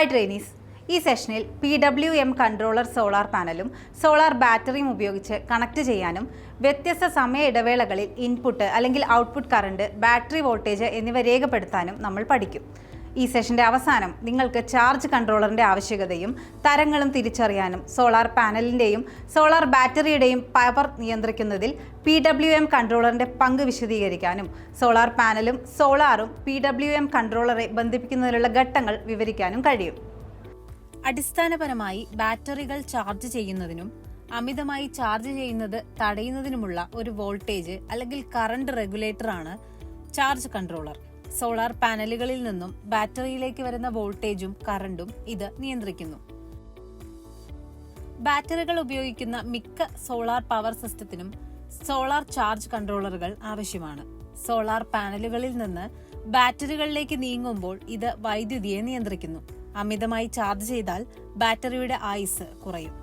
Hi trainees. ഈ സെഷനിൽ PWM controller solar പാനലും solar ബാറ്ററിയും ഉപയോഗിച്ച് കണക്ട് ചെയ്യാനും വ്യത്യസ്ത സമയ ഇടവേളകളിൽ ഇൻപുട്ട് അല്ലെങ്കിൽ ഔട്ട്പുട്ട് കറണ്ട്, ബാറ്ററി വോൾട്ടേജ് എന്നിവ രേഖപ്പെടുത്താനും നമ്മൾ പഠിക്കും. ഈ സെഷൻ്റെ അവസാനം നിങ്ങൾക്ക് ചാർജ് കൺട്രോളറിൻ്റെ ആവശ്യകതയും തരങ്ങളും തിരിച്ചറിയാനും സോളാർ പാനലിൻ്റെയും സോളാർ ബാറ്ററിയുടെയും പവർ നിയന്ത്രിക്കുന്നതിൽ PWM കൺട്രോളറിൻ്റെ പങ്ക് വിശദീകരിക്കാനും സോളാർ പാനലും സോളാറും PWM കൺട്രോളറെ ബന്ധിപ്പിക്കുന്നതിനുള്ള ഘട്ടങ്ങൾ വിവരിക്കാനും കഴിയും. അടിസ്ഥാനപരമായി ബാറ്ററികൾ ചാർജ് ചെയ്യുന്നതിനും അമിതമായി ചാർജ് ചെയ്യുന്നത് തടയുന്നതിനുമുള്ള ഒരു വോൾട്ടേജ് അല്ലെങ്കിൽ കറണ്ട് റെഗുലേറ്ററാണ് ചാർജ് കൺട്രോളർ. സോളാർ പാനലുകളിൽ നിന്നും ബാറ്ററിയിലേക്ക് വരുന്ന വോൾട്ടേജും കറണ്ടും ഇത് നിയന്ത്രിക്കുന്നു. ബാറ്ററികൾ ഉപയോഗിക്കുന്ന മിക്ക സോളാർ പവർ സിസ്റ്റത്തിനും സോളാർ ചാർജ് കൺട്രോളറുകൾ ആവശ്യമാണ്. സോളാർ പാനലുകളിൽ നിന്ന് ബാറ്ററികളിലേക്ക് നീങ്ങുമ്പോൾ ഇത് വൈദ്യുതിയെ നിയന്ത്രിക്കുന്നു. അമിതമായി ചാർജ് ചെയ്താൽ ബാറ്ററിയുടെ ആയുസ് കുറയും.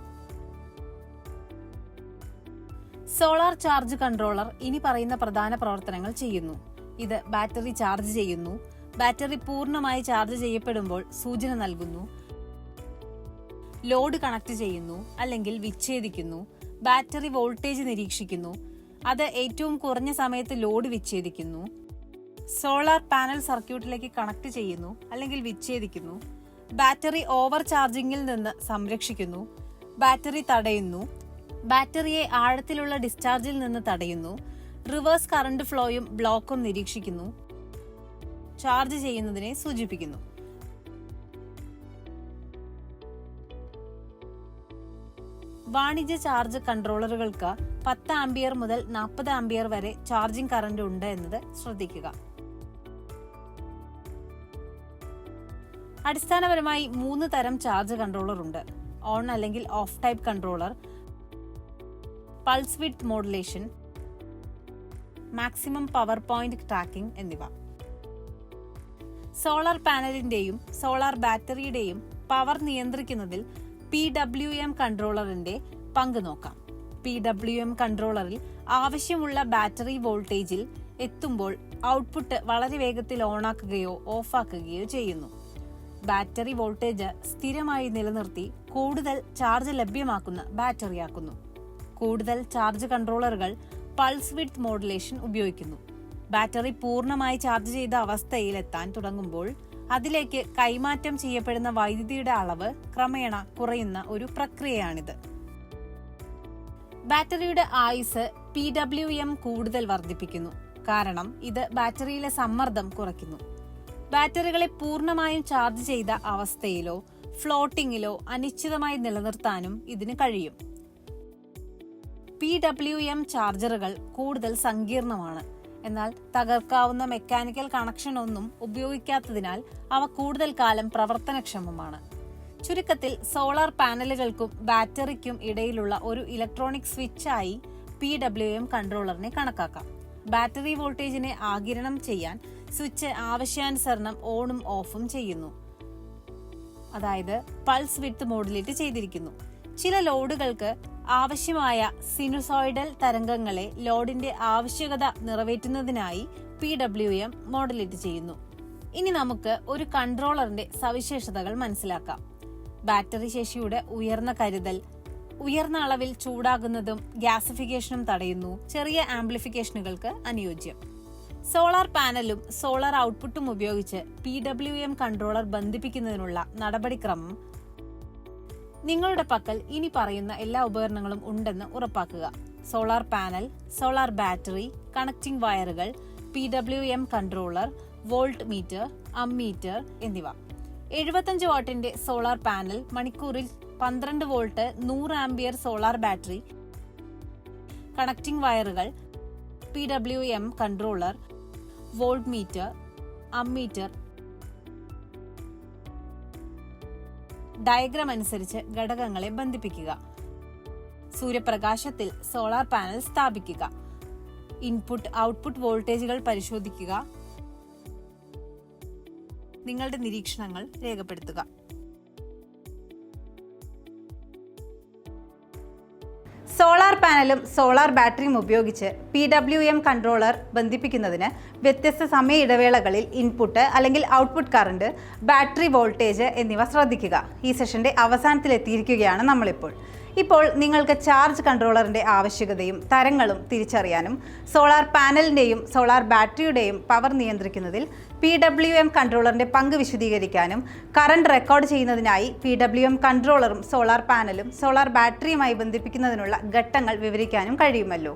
സോളാർ ചാർജ് കൺട്രോളർ ഇനി പറയുന്ന പ്രധാന പ്രവർത്തനങ്ങൾ ചെയ്യുന്നു. ഇത് ബാറ്ററി ചാർജ് ചെയ്യുന്നു, ബാറ്ററി പൂർണ്ണമായി ചാർജ് ചെയ്യപ്പെടുമ്പോൾ സൂചന നൽകുന്നു, ലോഡ് കണക്ട് ചെയ്യുന്നു അല്ലെങ്കിൽ വിച്ഛേദിക്കുന്നു, ബാറ്ററി വോൾട്ടേജ് നിരീക്ഷിക്കുന്നു, അത് ഏറ്റവും കുറഞ്ഞ സമയത്ത് ലോഡ് വിച്ഛേദിക്കുന്നു, സോളാർ പാനൽ സർക്യൂട്ടിലേക്ക് കണക്ട് ചെയ്യുന്നു അല്ലെങ്കിൽ വിച്ഛേദിക്കുന്നു, ബാറ്ററി ഓവർ ചാർജിംഗിൽ നിന്ന് സംരക്ഷിക്കുന്നു, ബാറ്ററി തടയുന്നു, ബാറ്ററിയെ ആഴത്തിലുള്ള ഡിസ്ചാർജിൽ നിന്ന് തടയുന്നു, റിവേഴ്സ് കറണ്ട് ഫ്ലോയും ബ്ലോക്കും നിരീക്ഷിക്കുന്നു, ചാർജ് ചെയ്യുന്നതിനെ സൂചിപ്പിക്കുന്നു. വാണിജ്യ ചാർജ് കൺട്രോളറുകൾക്ക് 10 ആംപിയർ മുതൽ 40 ആംപിയർ വരെ ചാർജിംഗ് കറണ്ട് ഉണ്ട് എന്നത് ശ്രദ്ധിക്കുക. അടിസ്ഥാനപരമായി 3 തരം ചാർജ് കൺട്രോളർ ഉണ്ട്: ഓൺ അല്ലെങ്കിൽ of type controller, pulse width modulation, maximum power point tracking എന്നിവ. സോളാർ പാനലിന്റെയും സോളാർ ബാറ്ററിയുടെയും പവർ നിയന്ത്രിക്കുന്നതിൽ PWM കൺട്രോളറിന്റെ പങ്ക് നോക്കാം. PWM കൺട്രോളറിൽ ആവശ്യമുള്ള ബാറ്ററി വോൾട്ടേജിൽ എത്തുമ്പോൾ ഔട്ട്പുട്ട് വളരെ വേഗത്തിൽ ഓണാക്കുകയോ ഓഫാക്കുകയോ ചെയ്യുന്നു. ബാറ്ററി വോൾട്ടേജ് സ്ഥിരമായി നിലനിർത്തി കൂടുതൽ ചാർജ് ലഭ്യമാക്കുന്ന ബാറ്ററിയാക്കുന്നു. കൂടുതൽ ചാർജ് കൺട്രോളറുകൾ പൾസ് വിഡ്ത്ത് മോഡുലേഷൻ ഉപയോഗിക്കുന്നു. ബാറ്ററി പൂർണ്ണമായി ചാർജ് ചെയ്ത അവസ്ഥയിൽ എത്താൻ തുടങ്ങുമ്പോൾ അതിലേക്ക് കൈമാറ്റം ചെയ്യപ്പെടുന്ന വൈദ്യുതിയുടെ അളവ് ക്രമേണ കുറയുന്ന ഒരു പ്രക്രിയയാണിത്. ബാറ്ററിയുടെ ആയുസ് PWM കൂടുതൽ വർദ്ധിപ്പിക്കുന്നു, കാരണം ഇത് ബാറ്ററിയിലെ സമ്മർദ്ദം കുറയ്ക്കുന്നു. ബാറ്ററികളെ പൂർണ്ണമായും ചാർജ് ചെയ്ത അവസ്ഥയിലോ ഫ്ലോട്ടിങ്ങിലോ അനിശ്ചിതമായി നിലനിർത്താനും ഇതിന് കഴിയും. PWM ചാർജറുകൾ കൂടുതൽ സങ്കീർണമാണ്, എന്നാൽ തകർക്കാവുന്ന മെക്കാനിക്കൽ കണക്ഷൻ ഒന്നും ഉപയോഗിക്കാത്തതിനാൽ അവ കൂടുതൽ കാലം പ്രവർത്തനക്ഷമമാണ്. ചുരുക്കത്തിൽ സോളാർ പാനലുകൾക്കും ബാറ്ററിക്കും ഇടയിലുള്ള ഒരു ഇലക്ട്രോണിക് സ്വിച്ചായി PWM കൺട്രോളറിനെ കണക്കാക്കാം. ബാറ്ററി വോൾട്ടേജിനെ ആഗിരണം ചെയ്യാൻ സ്വിച്ച് ആവശ്യാനുസരണം ഓണും ഓഫും ചെയ്യുന്നു, അതായത് പൾസ് വിഡ്ത്ത് മോഡുലേറ്റ് ചെയ്തിരിക്കുന്നു. ചില ലോഡുകൾക്ക് ആവശ്യമായ സിനുസോയിഡൽ തരംഗങ്ങളെ ലോഡിന്റെ ആവശ്യകത നിറവേറ്റുന്നതിനായി PWM മോഡുലേറ്റ് ചെയ്യുന്നു. ഇനി നമുക്ക് ഒരു കൺട്രോളറിന്റെ സവിശേഷതകൾ മനസ്സിലാക്കാം. ബാറ്ററി ശേഷിയുടെ ഉയർന്ന കരുതൽ, ഉയർന്ന അളവിൽ ചൂടാകുന്നതും ഗ്യാസിഫിക്കേഷനും തടയുന്നു, ചെറിയ ആംപ്ലിഫിക്കേഷനുകൾക്ക് അനുയോജ്യം. സോളാർ പാനലും സോളാർ ഔട്ട്പുട്ടും ഉപയോഗിച്ച് PWM കൺട്രോളർ ബന്ധിപ്പിക്കുന്നതിനുള്ള നടപടിക്രമം. നിങ്ങളുടെ പക്കൽ ഇനി പറയുന്ന എല്ലാ ഉപകരണങ്ങളും ഉണ്ടെന്ന് ഉറപ്പാക്കുക: solar panel, solar battery, connecting വയറുകൾ, PWM controller, volt meter, ammeter എന്നിവ. 75 വാട്ടിന്റെ സോളാർ പാനൽ, മണിക്കൂറിൽ 12 volt, 100 ampere solar battery, connecting വയറുകൾ, PWM controller, volt meter, ammeter. Diagram അനുസരിച്ച് ഘടകങ്ങളെ ബന്ധിപ്പിക്കുക. സൂര്യപ്രകാശത്തിൽ സോളാർ പാനൽ സ്ഥാപിക്കുക. ഇൻപുട്ട് ഔട്ട്പുട്ട് വോൾട്ടേജുകൾ പരിശോധിക്കുക. നിങ്ങളുടെ നിരീക്ഷണങ്ങൾ രേഖപ്പെടുത്തുക. സോളാർ പാനലും സോളാർ ബാറ്ററിയും ഉപയോഗിച്ച് PWM കൺട്രോളർ ബന്ധിപ്പിക്കുന്നതിന് വ്യത്യസ്ത സമയ ഇടവേളകളിൽ ഇൻപുട്ട് അല്ലെങ്കിൽ ഔട്ട്പുട്ട് കറണ്ട്, ബാറ്ററി വോൾട്ടേജ് എന്നിവ ശ്രദ്ധിക്കുക. ഈ സെഷന്റെ അവസാനത്തിലെത്തിയിരിക്കുകയാണ് നമ്മളിപ്പോൾ. ഇപ്പോൾ നിങ്ങൾക്ക് ചാർജ് കൺട്രോളറിൻ്റെ ആവശ്യകതയും തരങ്ങളും തിരിച്ചറിയാനും സോളാർ പാനലിൻ്റെയും സോളാർ ബാറ്ററിയുടെയും പവർ നിയന്ത്രിക്കുന്നതിൽ PWM കൺട്രോളറിൻ്റെ പങ്ക് വിശദീകരിക്കാനും കറണ്ട് റെക്കോർഡ് ചെയ്യുന്നതിനായി PWM കൺട്രോളറും സോളാർ പാനലും സോളാർ ബാറ്ററിയുമായി ബന്ധിപ്പിക്കുന്നതിനുള്ള ഘട്ടങ്ങൾ വിവരിക്കാനും കഴിയുമല്ലോ.